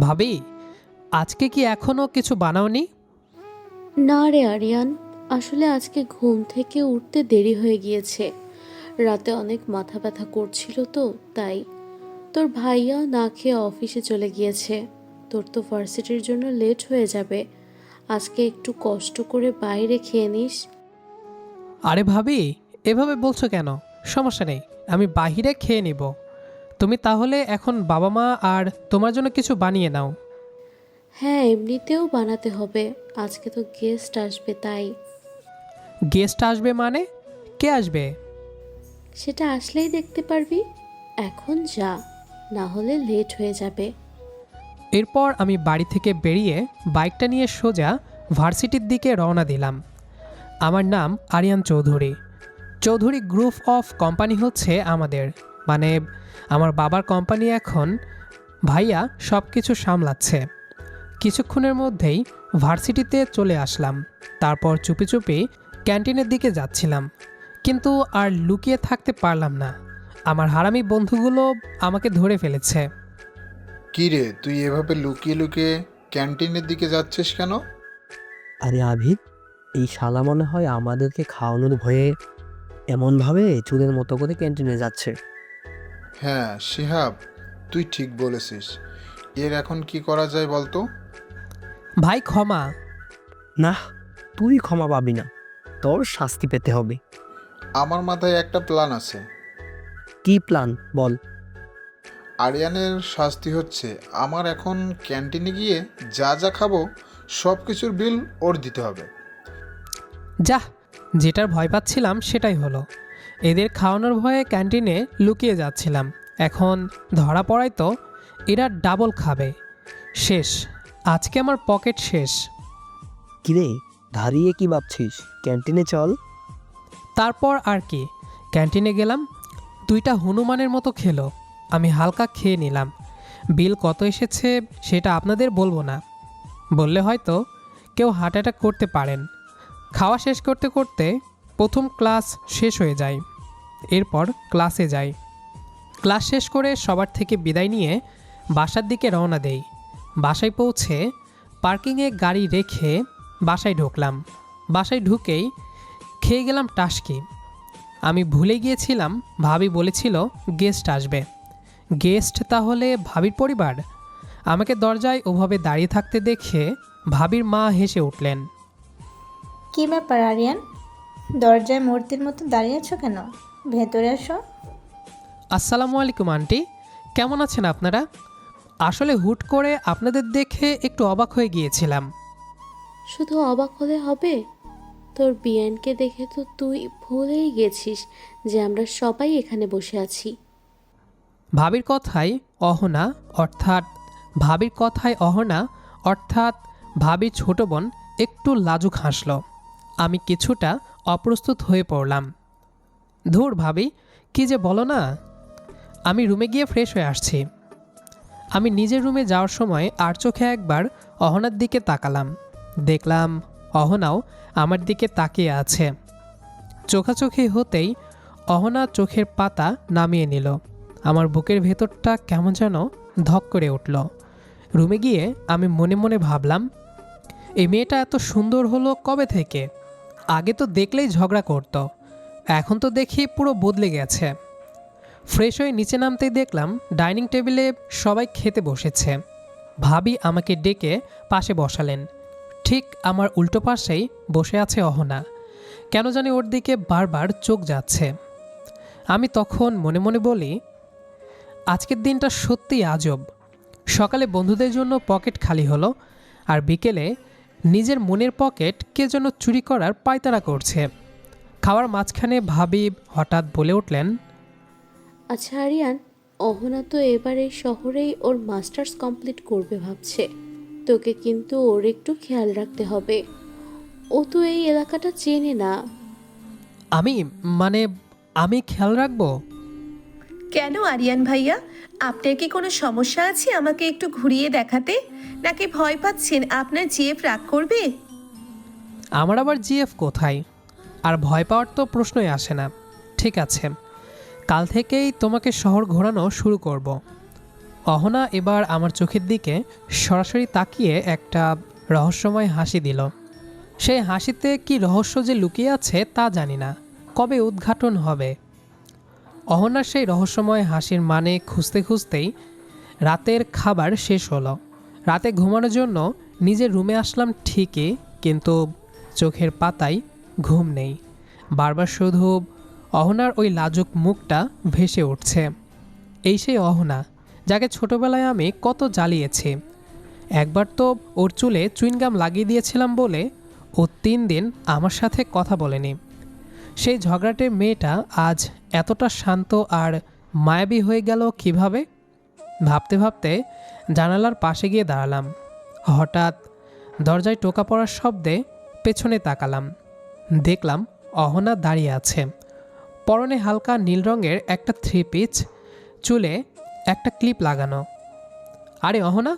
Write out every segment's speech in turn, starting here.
ভাবি, আজকে কি এখনো কিছু বানাওনি? না রে আরিয়ান, আসলে আজকে ঘুম থেকে উঠতে দেরি হয়ে গিয়েছে। রাতে অনেক মাথা ব্যথা করছিল তো তাই। তোর ভাইয়া না খেয়ে অফিসে চলে গিয়েছে। তোর তো ভার্সিটির জন্য লেট হয়ে যাবে। আজকে একটু কষ্ট করে বাইরে খেয়ে নিস। আরে ভাবি, এভাবে বলছো কেন? সমস্যা নেই, আমি বাহিরে খেয়ে নিব। তুমি তাহলে এখন বাবা মা আর তোমার জন্য কিছু বানিয়ে নাও। হ্যাঁ, এমনিতেও বানাতে হবে। আজকে তো গেস্ট আসবে তাই। গেস্ট আসবে মানে? কে আসবে? সেটা আসলেই দেখতে পারবি। এখন যা, না হলে লেট হয়ে যাবে। এরপর আমি বাড়ি থেকে বেরিয়ে বাইকটা নিয়ে সোজা ভার্সিটির দিকে রওনা দিলাম। আমার নাম Aryan Chowdhury. Chowdhury group of company হচ্ছে আমাদের, মানে আমার বাবার কোম্পানি। এখন ভাইয়া সব কিছু সামলাচ্ছে। কিছুক্ষণের মধ্যেই ভার্সিটিতে চলে আসলাম। তারপর চুপি চুপি ক্যান্টিনের দিকে যাচ্ছিলাম, কিন্তু আর লুকিয়ে থাকতে পারলাম না। আমার হারামি বন্ধুগুলো আমাকে ধরে ফেলেছে। কী রে, তুই এভাবে লুকিয়ে লুকিয়ে ক্যান্টিনের দিকে যাচ্ছিস কেন? আরে আভিদ, এই শালা মনে হয় আমাদেরকে খাওয়ানোর ভয়ে এমনভাবে চুরের মতো করে ক্যান্টিনে যাচ্ছে। হ্যাঁ শিহাব, তুই ঠিক বলেছিস। এর এখন কি করা যায় বলতো? ভাই ক্ষমা। না, তুই ক্ষমা পাবি না, তোর শাস্তি পেতে হবে। আমার মাথায় একটা প্ল্যান আছে। কি প্ল্যান বল? আরিয়ানের শাস্তি হচ্ছে আমার এখন ক্যান্টিনে গিয়ে যা যা খাবো সব কিছুর বিল ওর দিতে হবে। যাহ, যেটার ভয় পাচ্ছিলাম সেটাই হলো। এদের খাওয়ানোর ভয়ে ক্যান্টিনে লুকিয়ে যাচ্ছিলাম, এখন ধরা পড়ায় তো এরা ডাবল খাবে। শেষ, আজকে আমার পকেট শেষ। কিরে, দাঁড়িয়ে কি ভাবছিস? ক্যান্টিনে চল। তারপর আর কি, ক্যান্টিনে গেলাম। দুইটা হনুমানের মতো খেলো। আমি হালকা খেয়ে নিলাম। বিল কত এসেছে সেটা আপনাদের বলবো না, বললে হয়তো কেউ হার্ট অ্যাটাক করতে পারেন। খাওয়া শেষ করতে করতে প্রথম ক্লাস শেষ হয়ে যায়। এরপর ক্লাসে যাই। ক্লাস শেষ করে সবার থেকে বিদায় নিয়ে বাসার দিকে রওনা দেই। বাসায় পৌঁছে পার্কিংয়ে গাড়ি রেখে বাসায় ঢুকলাম। বাসায় ঢুকেই খেয়ে গেলাম টাসকি। আমি ভুলে গিয়েছিলাম ভাবি বলেছিল গেস্ট আসবে। গেস্ট তাহলে ভাবির পরিবার? আমাকে দরজায় ওভাবে দাঁড়িয়ে থাকতে দেখে ভাবির মা হেসে উঠলেন। কী ব্যাপার আরিয়ান, দরজায় মূর্তির মতো দাঁড়িয়ে আছো কেন? ভেতরে আসো। আসসালামু আলাইকুম আন্টি, কেমন আছেন আপনারা? আসলে হুট করে আপনাদের দেখে একটু অবাক হয়ে গিয়েছিলাম। শুধু অবাক হলে হবে? তোর বিয়ানকে দেখে তো তুই ভুলেই গেছিস যে আমরা সবাই এখানে বসে আছি। ভাবির কথায় অহনা অর্থাৎ ভাবির কথায় অহনা অর্থাৎ ভাবির ছোট বোন একটু লাজুক হাসল। আমি কিছুটা অপ্রস্তুত হয়ে পড়লাম। ধুর ভাবি, কি যে বলো না। আমি রুমে গিয়ে ফ্রেশ হয়ে আসছি। আমি নিজের রুমে যাওয়ার সময় আর চোখে একবার অহনার দিকে তাকালাম। দেখলাম অহনাও আমার দিকে তাকিয়ে আছে। চোখাচোখি হতেই অহনা চোখের পাতা নামিয়ে নিল। আমার বুকের ভেতরটা কেমন যেন ধক করে উঠল। রুমে গিয়ে আমি মনে মনে ভাবলাম, এই মেয়েটা এত সুন্দর হলো কবে থেকে? আগে তো দেখলেই ঝগড়া করতো, এখন তো দেখি পুরো বদলে গেছে। ফ্রেশ হয়ে নিচে নামতেই দেখলাম ডাইনিং টেবিলে সবাই খেতে বসেছে। ভাবি আমাকে ডেকে পাশে বসালেন। ঠিক আমার উল্টো পাশেই বসে আছে অহনা। কেন জানি ওর দিকে বারবার চোখ যাচ্ছে। আমি তখন মনে মনে বলি, আজকের দিনটা সত্যিই আজব। সকালে বন্ধুদের জন্য পকেট খালি হলো, আর বিকেলে নিজের মনের পকেট কে যেন চুরি করার পায়তারা করছে। খাওয়ার মাঝখানে ভাবি হঠাৎ বলে উঠলেন, আচ্ছা আরিয়ান, অহনা তো এবার এই শহরেই ওর মাস্টার্স কমপ্লিট করবে ভাবছে। তোকে কিন্তু ওর একটু খেয়াল রাখতে হবে। ও তো এই এলাকাটা চেনে না। আমি মানে আমি খেয়াল রাখবো? কেন আরিয়ান ভাইয়া, আপনার কি কোনো সমস্যা আছে আমাকে একটু ঘুরিয়ে দেখাতে, নাকি ভয় পাচ্ছেন আপনার জিএফ রাগ করবে? আমার আবার জিএফ কোথায়? আর ভয় পাওয়ার তো প্রশ্নই আসে না। ঠিক আছে, কাল থেকেই তোমাকে শহর ঘোরানো শুরু করব। অহনা এবার আমার চোখের দিকে সরাসরি তাকিয়ে একটা রহস্যময় হাসি দিল। সেই হাসিতে কি রহস্য যে লুকিয়ে আছে তা জানি না, কবে উদ্ঘাটন হবে। অহনার সেই রহস্যময় হাসির মানে খুঁজতে খুঁজতেই রাতের খাবার শেষ হলো। রাতে ঘুমানোর জন্য নিজের রুমে আসলাম ঠিকই, কিন্তু চোখের পাতায় ঘুম নেই। বারবার শুধু অহনার ওই লাজুক মুখটা ভেসে উঠছে। এই সেই অহনা যাকে ছোটবেলায় আমি কত জ্বালিয়েছি। একবার তো ওর চুলে চুইনগাম লাগিয়ে দিয়েছিলাম বলে ও 3 দিন আমার সাথে কথা বলেনি। সেই ঝগড়াটে মেয়েটা আজ এতটা শান্ত আর মায়াবী হয়ে গেল কিভাবে? ভাবতে ভাবতে জানালার পাশে গিয়ে দাঁড়ালাম। হঠাৎ দরজায় টোকা পড়ার শব্দে পেছনে তাকালাম। দেখলাম অহনা দাঁড়িয়ে আছে, পরনে হালকা নীল রঙের একটা 3 পিস, চুলে একটা ক্লিপ লাগানো। আরে অহনা,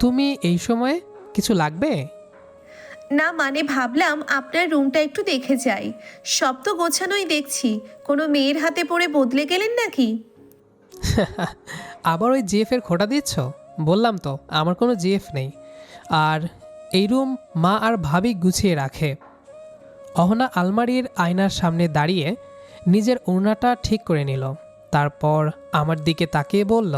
তুমি এই সময়ে কিছু লাগবে? না মানে ভাবলাম আপনার রুমটা একটু দেখে যাই। সব তো গোছানোই দেখছি, কোনো মেয়ের হাতে পড়ে বদলে গেলেন নাকি? আবার ওই জিএফের খোঁটা দিচ্ছ? বললাম তো আমার কোনো জিএফ নেই, আর এই রুম মা আর ভাবি গুছিয়ে রাখে। অহনা আলমারির আয়নার সামনে দাঁড়িয়ে নিজের ওড়নাটা ঠিক করে নিল, তারপর আমার দিকে তাকিয়ে বলল,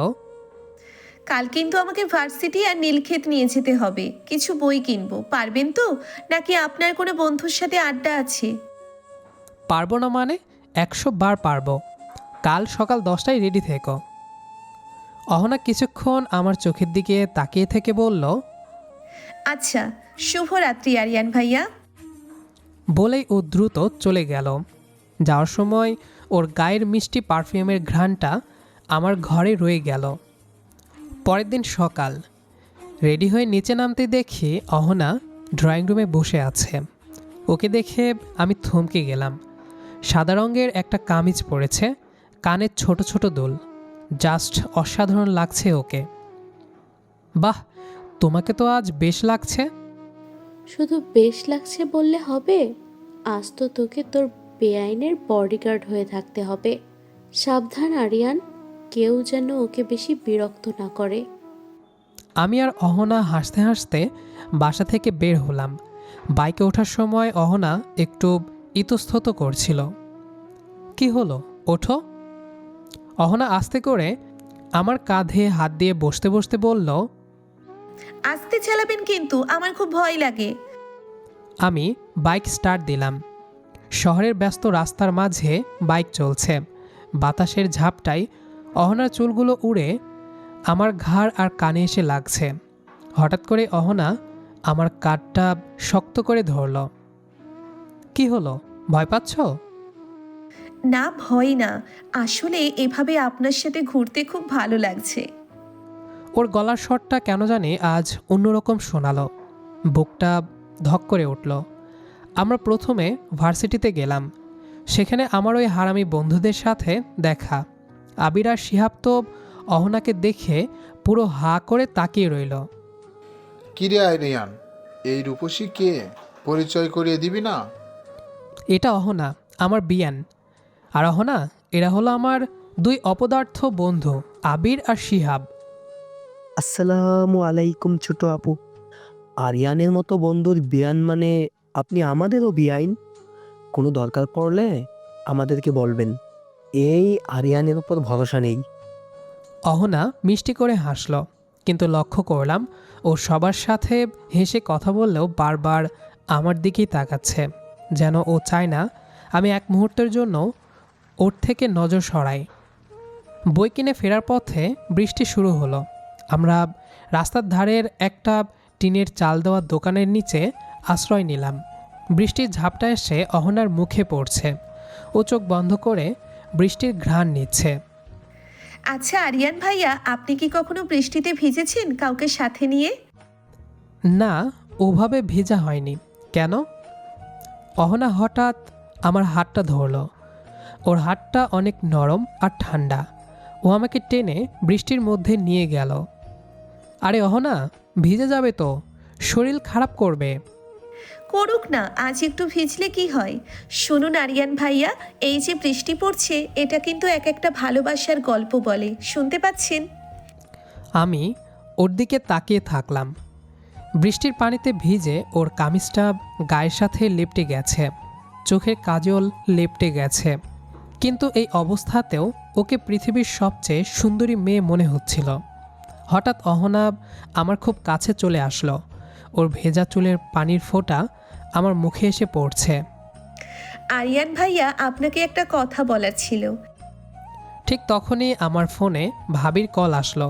কাল কিন্তু আমাকে ভার্সিটি আর নীলক্ষেত নিয়ে যেতে হবে, কিছু বই কিনবো, পারবেন তো? নাকি আপনার কোনো বন্ধুর সাথে আড্ডা আছে? পারবো না মানে? 100 বার পারবো। কাল সকাল 10টায় রেডি থেকো। অহনা কিছুক্ষণ আমার চোখের দিকে তাকিয়ে থেকে বলল, আচ্ছা, শুভরাত্রি আরিয়ান ভাইয়া। বলেই ও দ্রুত চলে গেল। যাওয়ার সময় ওর গায়ের মিষ্টি পারফিউমের ঘ্রাণটা আমার ঘরে রয়ে গেল। পরের দিন সকাল, রেডি হয়ে নিচে নামতে দেখি অহনা ড্রয়িং রুমে বসে আছে। ওকে দেখে আমি থমকে গেলাম। সাদা রঙের একটা কামিজ পরেছে, কানের ছোট ছোট দুল, জাস্ট অসাধারণ লাগছে ওকে। বাহ, তোমাকে তো আজ বেশ লাগছে। শুধু বেশ লাগছে বললে হবে? আজ তো তোকে তোর বেআইনের বডিগার্ড হয়ে থাকতে হবে। সাবধান আরিয়ান, কেউ যেন ওকে বেশি বিরক্ত না করে। আমি আর অহনা হাসতে হাসতে বাসা থেকে বের হলাম। বাইকে ওঠার সময় অহনা একটু ইতস্তত করছিল। কি হলো, ওঠো। অহনা আস্তে করে আমার কাঁধে হাত দিয়ে বসতে বসতে বলল, আস্তে চালাবেন কিন্তু, আমার খুব ভয় লাগে। আমি বাইক স্টার্ট দিলাম। শহরের ব্যস্ত রাস্তার মাঝে বাইক চলছে। বাতাসের ঝাপটায় অহনার চুলগুলো উড়ে আমার ঘাড় আর কানে এসে লাগছে। হঠাৎ করে অহনা আমার কাঁধটা শক্ত করে ধরল। কি হলো, ভয় পাচ্ছ? না ভয় না, আসলে এভাবে আপনার সাথে ঘুরতে খুব ভালো লাগছে। ওর গলার স্বরটা কেন জানি আজ অন্যরকম শোনালো। বুকটা ধক করে উঠল। আমরা প্রথমে ভার্সিটিতে গেলাম। সেখানে আমার ওই হারামি বন্ধুদের সাথে দেখা। আবির আর শিহাব তো অহনাকে দেখে পুরো হা করে তাকিয়ে রইল। কিরে আরিয়ান, এই রূপসী কে? পরিচয় করিয়ে দিবি না? এটা অহনা, আমার বিয়ান। আর অহনা, এরা হলো আমার 2 অপদার্থ বন্ধু, আবির আর শিহাব। আসসালামু আলাইকুম ছোট আপু। আরিয়ানের মতো বন্ধুর বিয়ান মানে আপনি আমাদেরও বিয়াইন। কোনো দরকার পড়লে আমাদেরকে বলবেন, এই আরিয়ানের উপর ভরসা নেই। অহনা মিষ্টি করে হাসল, কিন্তু লক্ষ্য করলাম ও সবার সাথে হেসে কথা বললেও বারবার আমার দিকেই তাকাচ্ছে, যেন ও চায় না আমি এক মুহূর্তের জন্য ওর থেকে নজর সরাই। বই কিনে ফেরার পথে বৃষ্টি শুরু হলো। আমরা রাস্তার ধারের একটা টিনের চাল দেওয়া দোকানের নিচে আশ্রয় নিলাম। বৃষ্টির ঝাপটা এসে অহনার মুখে পড়ছে। ও চোখ বন্ধ করে বৃষ্টির ঘ্রাণ নিচ্ছে। আচ্ছা আরিয়ান ভাইয়া, আপনি কি কখনো বৃষ্টিতে ভিজেছেন কাউকে সাথে নিয়ে? না, ওভাবে ভেজা হয়নি। কেন? অহনা হঠাৎ আমার হাতটা ধরল। ওর হাতটা অনেক নরম আর ঠান্ডা। ও আমাকে টেনে বৃষ্টির মধ্যে নিয়ে গেল। আরে অহনা, ভিজে যাবে তো, শরীর খারাপ করবে। করুক না, আজ একটু ভিজলে কি হয়। শুনুন আরিয়ান ভাইয়া, এই যে বৃষ্টি পড়ছে, এটা কিন্তু এক একটা ভালোবাসার গল্প বলে, শুনতে পাচ্ছেন? আমি ওর দিকে তাকিয়ে থাকলাম। বৃষ্টির পানিতে ভিজে ওর কামিজটা গায়ের সাথে লেপ্টে গেছে, চোখের কাজল লেপ্টে গেছে, কিন্তু এই অবস্থাতেও ওকে পৃথিবীর সবচেয়ে সুন্দরী মেয়ে মনে হচ্ছিল। হঠাৎ অহনা আমার খুব কাছে চলে আসলো। ওর ভেজা চুলের পানির ফোঁটা আমার মুখে এসে পড়ছে। আরিয়ান ভাইয়া, আপনাকে একটা কথা বলার ছিল। ঠিক তখনই আমার ফোনে ভাবির কল আসলো।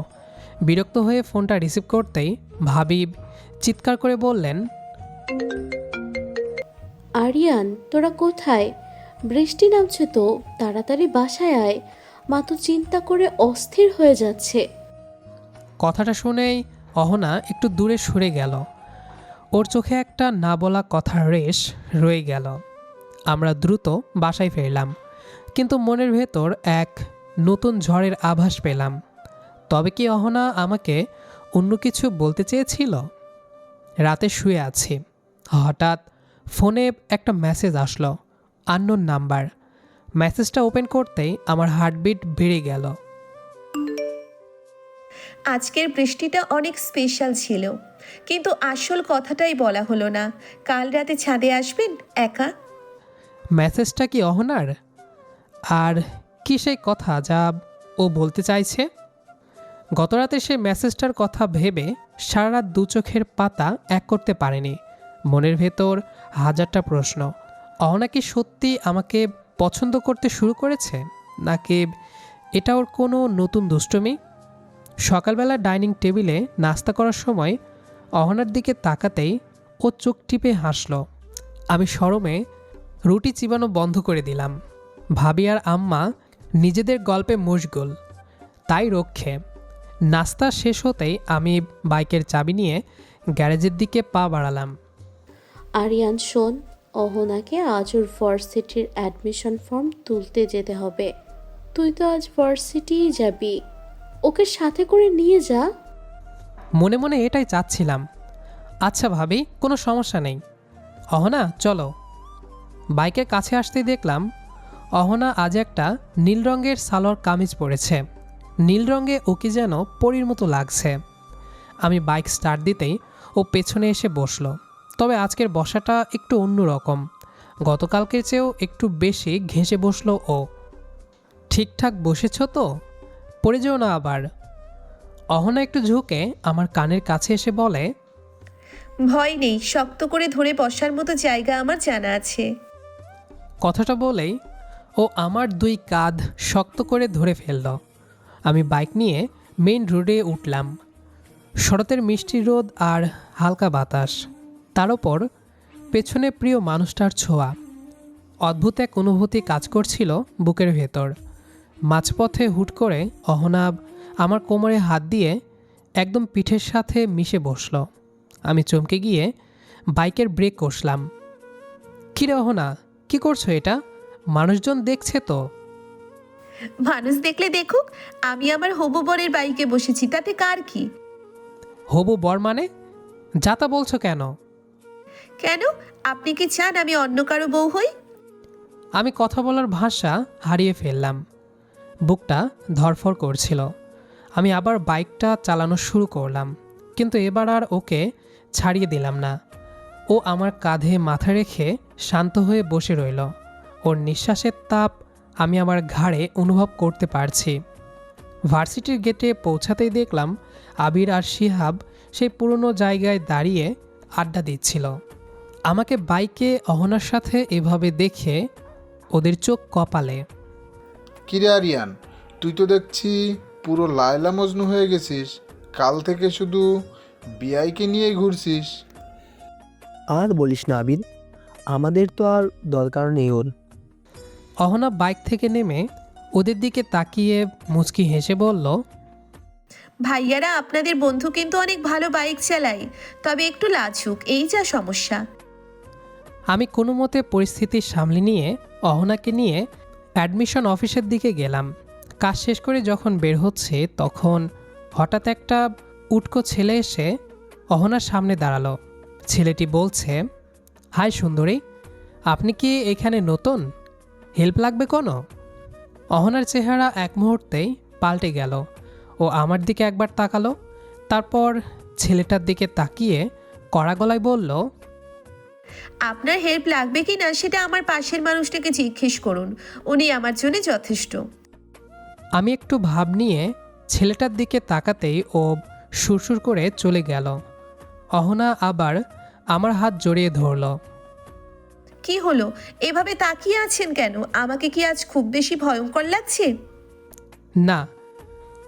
বিরক্ত হয়ে ফোনটা রিসিভ করতেই ভাবি চিৎকার করে বললেন, আরিয়ান, তোরা কোথায়? বৃষ্টি নামছে তো, তাড়াতাড়ি বাসায় আয়। মা তো চিন্তা করে অস্থির হয়ে যাচ্ছে। কথাটা শুনেই অহনা একটু দূরে সরে গেল। ওর চোখে একটা না বলা কথার রেশ রয়ে গেল। আমরা দ্রুত বাসায় ফিরলাম, কিন্তু মনের ভেতর এক নতুন ঝড়ের আভাস পেলাম। তবে কি অহনা আমাকে অন্য কিছু বলতে চেয়েছিল? রাতে শুয়ে আছি, হঠাৎ ফোনে একটা মেসেজ আসলো, আননোন নাম্বার। মেসেজটা ওপেন করতেই আমার হার্টবিট বেড়ে গেল। আজকের বৃষ্টিটা অনেক স্পেশাল ছিল, কিন্তু আসল কথাটাই বলা হলো না। কাল রাতে ছাদে আসবেন একা? মেসেজটা কি অহনার? আর কি সেই কথা যা ও বলতে চাইছে? গতরাতে সে মেসেজটার কথা ভেবে সারা রাত দু চোখের পাতা এক করতে পারেনি। মনের ভেতর হাজারটা প্রশ্ন। অহনা কি সত্যি আমাকে পছন্দ করতে শুরু করেছে, নাকি এটা ওর কোনো নতুন দুষ্টুমি? সকালবেলা ডাইনিং টেবিলে নাস্তা করার সময় অহনার দিকে তাকাতেই ও চোখ টিপে হাসল। আমি শরমে রুটি চিবানো বন্ধ করে দিলাম। ভাবি আর আম্মা নিজেদের গল্পে মশগুল, তাই রক্ষে। নাস্তা শেষ হতেই আমি বাইকের চাবি নিয়ে গ্যারেজের দিকে পা বাড়ালাম। আরিয়ান শোন, অহনাকে আজ ওর ভার্সিটির অ্যাডমিশন ফর্ম তুলতে যেতে হবে। তুই তো আজ ভার্সিটিই যাবি, ওকে সাথে করে নিয়ে যা। মনে মনে এটাই চাচ্ছিলাম। আচ্ছা ভাবি, কোনো সমস্যা নেই। অহনা চলো। বাইকের কাছে আসতেই দেখলাম অহনা আজ একটা নীল রঙের সালোয়ার কামিজ পরেছে। নীল রঙে ওকে যেন পরীর মতো লাগছে। আমি বাইক স্টার্ট দিতেই ও পেছনে এসে বসলো। তবে আজকের বসাটা একটু অন্যরকম। গতকালকের চেয়েও একটু বেশি ঘেঁষে বসলো ও। ঠিকঠাক বসেছ তো? পড়ে যেও না আবার। অহনা একটু ঝুঁকে আমার কানের কাছে এসে বলে, ভয় নেই, শক্ত করে ধরে বসার মতো জায়গা আমার জানা আছে। কথাটা বলেই ও আমার দুই কাঁধ শক্ত করে ধরে ফেলল। আমি বাইক নিয়ে মেইন রোডে উঠলাম। শরতের মিষ্টি রোদ আর হালকা বাতাস, তার ওপর পেছনে প্রিয় মানুষটার ছোঁয়া। অদ্ভুত এক অনুভূতি কাজ করছিল বুকের ভেতর। মাঝপথে হুট করে অহনাব আমার কোমরে হাত দিয়ে একদম পিঠের সাথে মিশে বসল। আমি চমকে গিয়ে বাইকের ব্রেক কষলাম। কিরে অহনা, কি করছো এটা? মানুষজন দেখছে তো। মানুষ দেখলে দেখুক, আমি আমার হবু বরের বাইকে বসেছি, তাতে কার কি? হবু বর মানে? যাতা বলছো কেন? কেন, আপনি কি চান আমি অন্য কারো বউ হই? আমি কথা বলার ভাষা হারিয়ে ফেললাম। বুকটা ধড়ফড় করছিল। আমি আবার বাইকটা চালানো শুরু করলাম, কিন্তু এবার আর ওকে ছাড়িয়ে দিলাম না। ও আমার কাঁধে মাথা রেখে শান্ত হয়ে বসে রইল। ওর নিঃশ্বাসের তাপ আমি আমার ঘাড়ে অনুভব করতে পারছি। ভার্সিটির গেটে পৌঁছাতেই দেখলাম আবির আর শিহাব সেই পুরনো জায়গায় দাঁড়িয়ে আড্ডা দিচ্ছিল। আমাকে বাইকে অহনার সাথে এভাবে দেখে ওদের চোখ কপালে। কিরে আরিয়ান, তুই তো দেখছি পুরো লায়লা মজনু হয়ে গেছিস। কাল থেকে শুধু বিআইকে নিয়েই ঘুরছিস। আর বলিস না আবির, আমাদের তো আর দরকার নেই ওর। অহনা বাইক থেকে নেমে ওদের দিকে তাকিয়ে মুচকি হেসে বলল, ভাইয়ারা, আপনাদের বন্ধু কিন্তু অনেক ভালো বাইক চালায়, তবে একটু লাজুক, এই যা সমস্যা। আমি কোনো মতে পরিস্থিতি সামলে নিয়ে অহনাকে নিয়ে অ্যাডমিশন অফিসের দিকে গেলাম। কাজ শেষ করে যখন বের হচ্ছে তখন হঠাৎ একটা উটকো ছেলে এসে অহনার সামনে দাঁড়ালো। ছেলেটি বলছে, হাই সুন্দরী, আপনি কি এখানে নতুন? হেল্প লাগবে কোনো? অহনার চেহারা এক মুহূর্তেই পাল্টে গেল। ও আমার দিকে একবার তাকালো, তারপর ছেলেটার দিকে তাকিয়ে কড়া গলায় বলল, আপনার হেল্প লাগবে কি না সেটা আমার পাশের মানুষটাকে জিজ্ঞেস করুন, উনি আমার জন্য যথেষ্ট। আমি একটু ভাব নিয়ে ছেলেটার দিকে তাকাতেই ও সুরসুর করে চলে গেল। অহনা আবার আমার হাত জড়িয়ে ধরল। কি হলো, এভাবে তাকিয়ে আছেন কেন? আমাকে কি আজ খুব বেশি ভয়ঙ্কর লাগছে? না,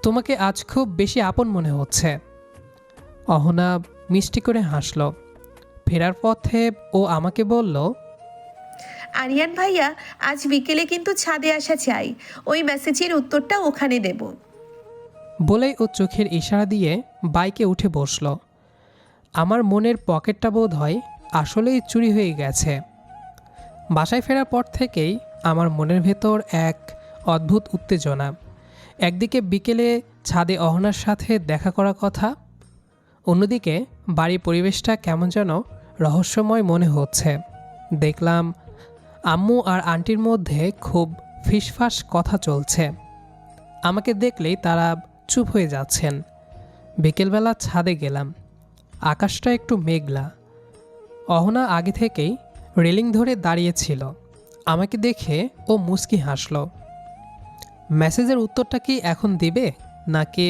তোমাকে আজ খুব বেশি আপন মনে হচ্ছে। অহনা মিষ্টি করে হাসল। ফেরার পথে ও আমাকে বলল, আরিয়ান ভাইয়া, আজ বিকেলে কিন্তু ছাদে আসা চাই, ওই মেসেজের উত্তরটা ওখানে দেব। বলেই ও চোখের ইশারা দিয়ে বাইকে উঠে বসল। আমার মনের পকেটটা বোধ হয় আসলেই চুরি হয়ে গেছে। বাসায় ফেরার পর থেকেই আমার মনের ভেতর এক অদ্ভুত উত্তেজনা। একদিকে বিকেলে ছাদে অহনার সাথে দেখা করার কথা, অন্যদিকে বাড়ির পরিবেশটা কেমন যেন রহস্যময় মনে হচ্ছে। দেখলাম আম্মু আর আন্টির মধ্যে খুব ফিসফাস কথা চলছে। আমাকে দেখলেই তারা চুপ হয়ে যাচ্ছেন। বিকেলবেলা ছাদে গেলাম। আকাশটা একটু মেঘলা। অহনা আগে থেকেই রেলিং ধরে দাঁড়িয়েছিল। আমাকে দেখে ও মুচকি হাসল। মেসেজের উত্তরটা কি এখন দিবে নাকি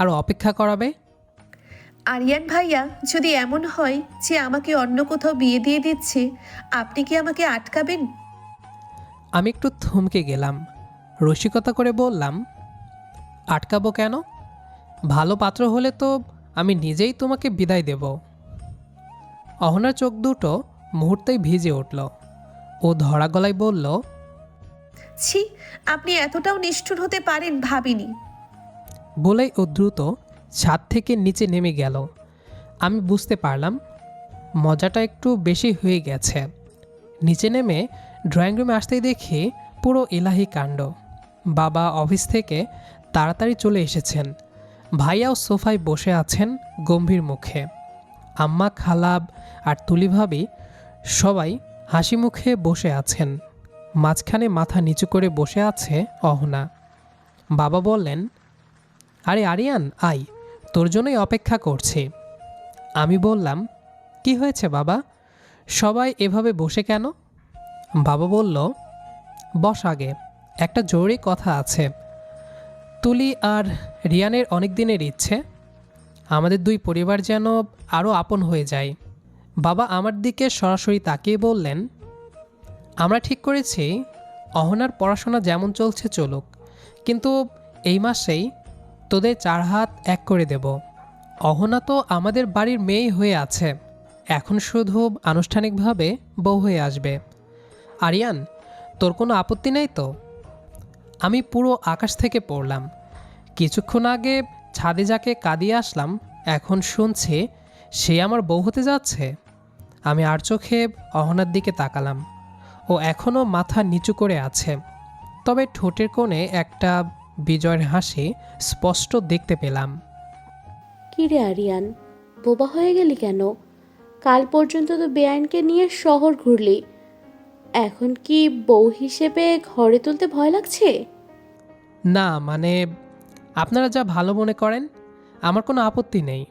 আরও অপেক্ষা করাবে? আরিয়ান ভাইয়া, যদি এমন হয় যে আমাকে অন্য কোথাও বিয়ে দিয়ে দিচ্ছে, আপনি কি আমাকে আটকাবেন? আমি একটু থমকে গেলাম। রসিকতা করে বললাম, আটকাবো কেন? ভালো পাত্র হলে তো আমি নিজেই তোমাকে বিদায় দেব। অহনার চোখ দুটো মুহূর্তেই ভিজে উঠল। ও ধরা গলায় বলল, ছি, আপনি এতটাও নিষ্ঠুর হতে পারেন ভাবিনি। বলেই ও দ্রুত ছাদ থেকে নিচে নেমে গেল। আমি বুঝতে পারলাম মজাটা একটু বেশি হয়ে গেছে। নিচে নেমে ড্রয়িং রুমে আসতেই দেখি পুরো এলাহি কাণ্ড। বাবা অফিস থেকে তাড়াতাড়ি চলে এসেছেন। ভাইয়াও সোফায় বসে আছেন গম্ভীর মুখে। আম্মা, খালাব আর তুলি ভাবি সবাই হাসি মুখে বসে আছেন। মাঝখানে মাথা নিচু করে বসে আছে অহনা। বাবা বললেন, আরে আরিয়ান, আয়, তোর জন্যই অপেক্ষা করছি। আমি বললাম, কি হয়েছে বাবা, সবাই এভাবে বসে কেন? বাবা বলল, বস আগে, একটা জরুরি কথা আছে। তুলি আর রিয়ানের অনেক দিনের ইচ্ছে আমাদের দুই পরিবার যেন আরও আপন হয়ে যায়। বাবা আমার দিকে সরাসরি তাকিয়ে বললেন, আমরা ঠিক করেছি অহনার পড়াশোনা যেমন চলছে চলুক, কিন্তু এই মাসেই তোদের 4 হাত এক করে দেব। অহনা তো আমাদের বাড়ির মেয়েই হয়ে আছে, এখন শুধু আনুষ্ঠানিকভাবে বউ হয়ে আসবে। আরিয়ান, তোর কোনো আপত্তি নেই তো? আমি পুরো আকাশ থেকে পড়লাম। কিছুক্ষণ আগে ছাদে যাকে কাঁদিয়ে আসলাম, এখন শুনছি সে আমার বউ হতে যাচ্ছে। আমি আর চোখে অহনার দিকে তাকালাম। ও এখনও মাথা নিচু করে আছে, তবে ঠোঁটের কোণে একটা বিজয়ের হাসি স্পষ্ট দেখতে পেলাম। কি রে আরিয়ান, বোবা হয়ে গেলি কেন? কাল পর্যন্ত তো বেআইনকে নিয়ে শহর ঘুরলি, এখন কি বউ হিসেবে ঘরে তুলতে ভয় লাগছে? না মানে, আপনারা যা ভালো মনে করেন, আমার কোনো আপত্তি নেই।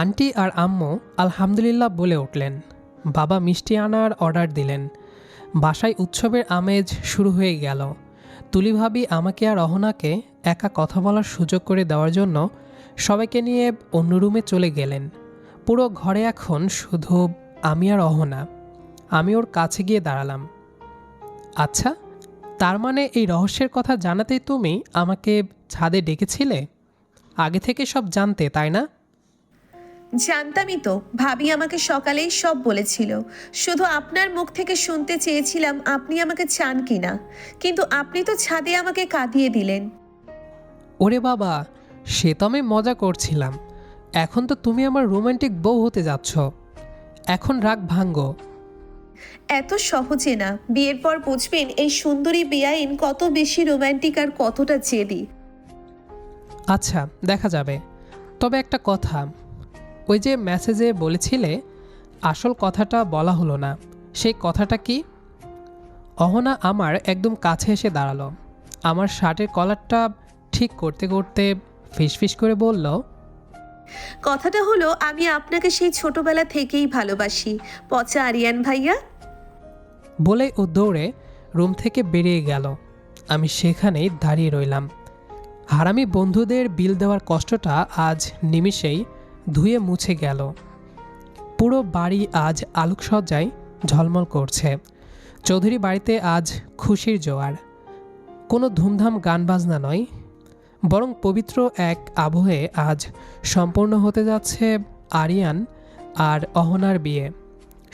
আন্টি আর আম্মু আলহামদুলিল্লাহ বলে উঠলেন। বাবা মিষ্টি আনার অর্ডার দিলেন। বাসায় উৎসবের আমেজ শুরু হয়ে গেল। তুলি ভাবি আমাকে আর অহনাকে একা কথা বলার সুযোগ করে দেওয়ার জন্য সবাইকে নিয়ে অন্য রুমে চলে গেলেন। পুরো ঘরে এখন শুধু আমি আর অহনা। আমি ওর কাছে গিয়ে দাঁড়ালাম। আচ্ছা, তার মানে এই রহস্যের কথা জানাতেই তুমি আমাকে ছাদে ডেকেছিলে? আগে থেকে সব জানতে, তাই না? জানতামই তো, ভাবি আমাকে সকালেই সব বলেছিল। শুধু আপনার মুখ থেকে শুনতে চেয়েছিলাম আপনি আমাকে চান কিনা, কিন্তু আপনি তো ছাদে আমাকে কাঁদিয়ে দিলেন। ওরে বাবা, সে তো আমি মজা করছিলাম। এখন তো তুমি আমার রোমান্টিক বউ হতে যাচ্ছ। এখন রাগ ভাঙ্গো। এত সহজে না, বিয়ের পর বুঝবেন এই সুন্দরী বেআইন কত বেশি রোমান্টিক আর কতটা জেদি। আচ্ছা, দেখা যাবে। তবে একটা কথা, ওই যে মেসেজে বলেছিলে আসল কথাটা বলা হলো না, সেই কথাটা কি? অহনা আমার একদম কাছে এসে দাঁড়ালো। আমার শার্টের কলারটা ঠিক করতে করতে ফিসফিস করে বলল, কথাটা হলো আমি আপনাকে সেই ছোটবেলা থেকেই ভালোবাসি পচা আরিয়ান ভাইয়া। বলেই ও দৌড়ে রুম থেকে বেরিয়ে গেল। আমি সেখানেই দাঁড়িয়ে রইলাম। হারামি বন্ধুদের বিল দেওয়ার কষ্টটা আজ নিমিষেই ধুয়ে মুছে গেল। পুরো বাড়ি আজ আলোকসজ্জায় ঝলমল করছে। চৌধুরী বাড়িতে আজ খুশির জোয়ার। কোনো ধুমধাম গান বাজনা নয়, বরং পবিত্র এক আবহে আজ সম্পূর্ণ হতে যাচ্ছে আরিয়ান আর অহনার বিয়ে।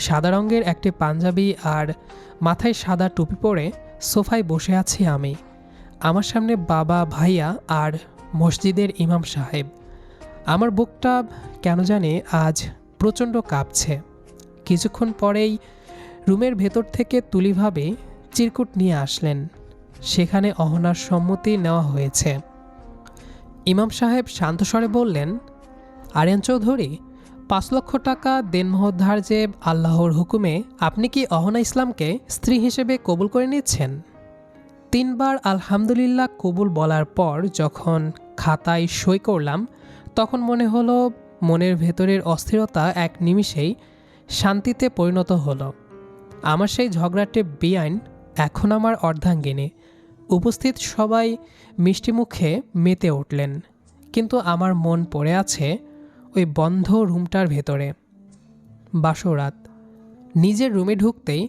সাদা রঙের একটি পাঞ্জাবি আর মাথায় সাদা টুপি পরে সোফায় বসে আছি আমি। আমার সামনে বাবা, ভাইয়া আর মসজিদের ইমাম সাহেব। আমার বুকটা কেন জানি আজ প্রচণ্ড কাঁপছে। কিছুক্ষণ পরেই রুমের ভেতর থেকে তুলিভাবে চিরকুট নিয়ে আসলেন। সেখানে অহনার সম্মতি নেওয়া হয়েছে। ইমাম সাহেব শান্তস্বরে বললেন, আরিয়ান চৌধুরী, 5 লক্ষ টাকা দেনমোহর যে আল্লাহর হুকুমে আপনি কি অহনা ইসলামকে স্ত্রী হিসেবে কবুল করে নিচ্ছেন? 3 বার আলহামদুলিল্লাহ কবুল বলার পর যখন খাতায় সই করলাম, তখন মনে হলো মনের ভেতরের অস্থিরতা এক নিমিষেই শান্তিতে পরিণত হলো। আমার সেই ঝগড়াটে বেআইন এখন আমার অর্ধাঙ্গিনী। উপস্থিত সবাই মিষ্টি মুখে মেতে উঠলেন, কিন্তু আমার মন পড়ে আছে ওই বন্ধ রুমটার ভেতরে। বাসরাত। নিজের রুমে ঢুকতেই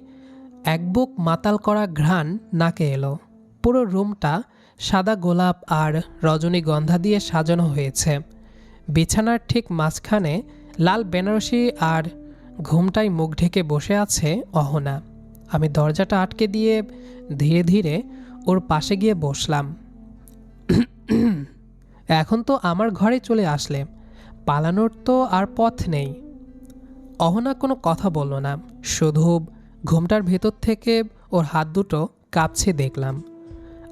এক বুক মাতাল করা ঘ্রাণ নাকে এলো। পুরো রুমটা সাদা গোলাপ আর রজনীগন্ধা দিয়ে সাজানো হয়েছে। বিছানার ঠিক মাঝখানে লাল বেনারসি আর ঘুমটায় মুখ ঢেকে বসে আছে অহনা। আমি দরজাটা আটকে দিয়ে ধীরে ধীরে ওর পাশে গিয়ে বসলাম। এখন তো আমার ঘরে চলে আসলে, পালানোর তো আর পথ নেই। অহনা কোনো কথা বলল না, শুধু ঘুমটার ভেতর থেকে ওর হাত দুটো কাঁপছে দেখলাম।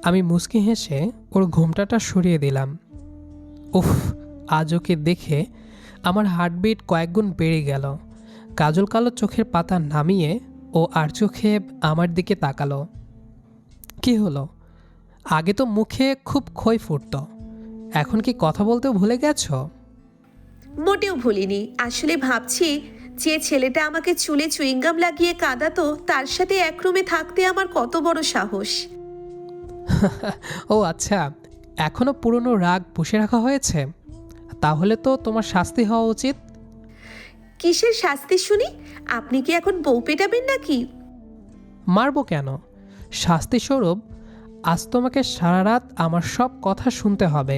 আমি মুচকি হেসে ওর ঘুমটাটা সরিয়ে দিলাম। উফ, আজ ওকে দেখে আমার হার্টবিট কয়েকগুণ বেড়ে গেল। কাজল কালো চোখের পাতা নামিয়ে ও আর চোখে আমার দিকে তাকালো। কি হলো? আগে তো মুখে খুব খই ফুটতো, এখন কি কথা বলতেও ভুলে গেছো? মোটেও ভুলিনি। আসলে ভাবছি যে ছেলেটা আমাকে চুলে চুইংগাম লাগিয়ে কাঁদাতো, তার সাথে এক রুমে থাকতে আমার কত বড় সাহস। ও আচ্ছা, এখনো পুরনো রাগ পুষে রাখা হয়েছে? তাহলে তো তোমার শাস্তি হওয়া উচিত। কিসের শাস্তি শুনি? আপনি কি এখন বউ পেটাবেন নাকি? মারবো কেন? শাস্তিস্বরূপ আজ তোমাকে সারা রাত আমার সব কথা শুনতে হবে।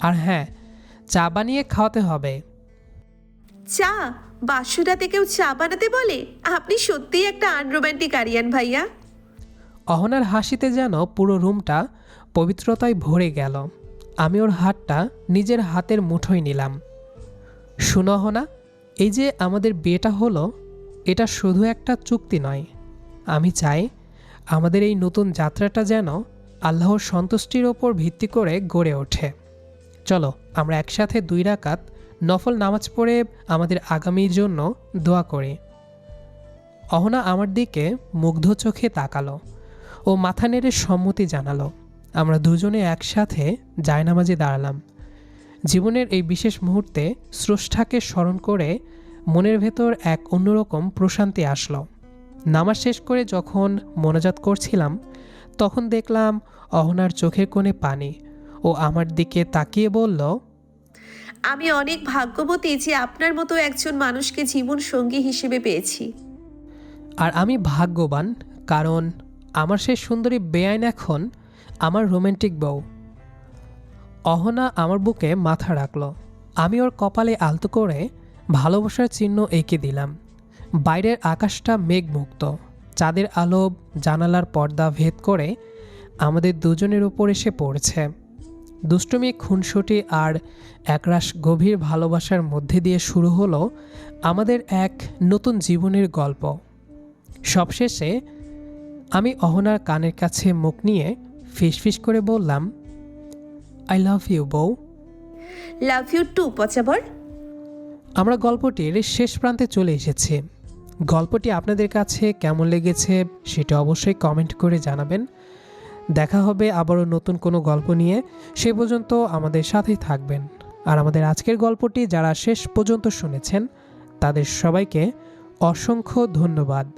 আর হ্যাঁ, চা বানিয়ে খাওয়াতে হবে। চা? বাসুরাতে কেউ চা বানাতে বলে? আপনি সত্যিই একটা আনরোম্যান্টিক আরিয়ান ভাইয়া। অহনার হাসিতে যেন পুরো রুমটা পবিত্রতায় ভরে গেল। আমি ওর হাতটা নিজের হাতের মুঠোয় নিলাম। শুনো অহনা, এই যে আমাদের বিয়েটা হলো, এটা শুধু একটা চুক্তি নয়। আমি চাই আমাদের এই নতুন যাত্রাটা যেন আল্লাহর সন্তুষ্টির ওপর ভিত্তি করে গড়ে ওঠে। চলো আমরা একসাথে 2 রাকাত নফল নামাজ পড়ে আমাদের আগামীর জন্য দোয়া করি। অহনা আমার দিকে মুগ্ধ চোখে তাকালো ও মাথা নেড়ে সম্মতি জানালো। আমরা দুজনে একসাথে জায়নামাজে দাঁড়ালাম। জীবনের এই বিশেষ মুহূর্তে স্রষ্টাকে স্মরণ করে মনের ভেতর এক অন্যরকম প্রশান্তি আসলো। নামাজ শেষ করে যখন মোনাজাত করছিলাম, তখন দেখলাম অহনার চোখের কোণে পানি। ও আমার দিকে তাকিয়ে বলল, আমি অনেক ভাগ্যবতী যে আপনার মতো একজন মানুষকে জীবন সঙ্গী হিসেবে পেয়েছি। আর আমি ভাগ্যবান, কারণ আমার সেই সুন্দরী বেআইন এখন আমার রোমান্টিক বউ। অহনা আমার বুকে মাথা রাখল। আমি ওর কপালে আলতো করে ভালোবাসার চিহ্ন এঁকে দিলাম। বাইরের আকাশটা মেঘমুক্ত। চাঁদের আলো জানালার পর্দা ভেদ করে আমাদের দুজনের উপর এসে পড়ছে। দুষ্টুমি, খুনসুটি আর একরাশ গভীর ভালোবাসার মধ্যে দিয়ে শুরু হলো আমাদের এক নতুন জীবনের গল্প। সবশেষে আমি অহনার কানের কাছে মুখ নিয়ে ফিসফিস করে বললাম, আই লাভ ইউ বউ। লাভ ইউ টু পচাবর। আমরা গল্পটির শেষ প্রান্তে চলে এসেছি। গল্পটি আপনাদের কাছে কেমন লেগেছে সেটা অবশ্যই কমেন্ট করে জানাবেন। দেখা হবে আবারও নতুন কোনো গল্প নিয়ে। সে পর্যন্ত আমাদের সাথেই থাকবেন। আর আমাদের আজকের গল্পটি যারা শেষ পর্যন্ত শুনেছেন তাদের সবাইকে অসংখ্য ধন্যবাদ।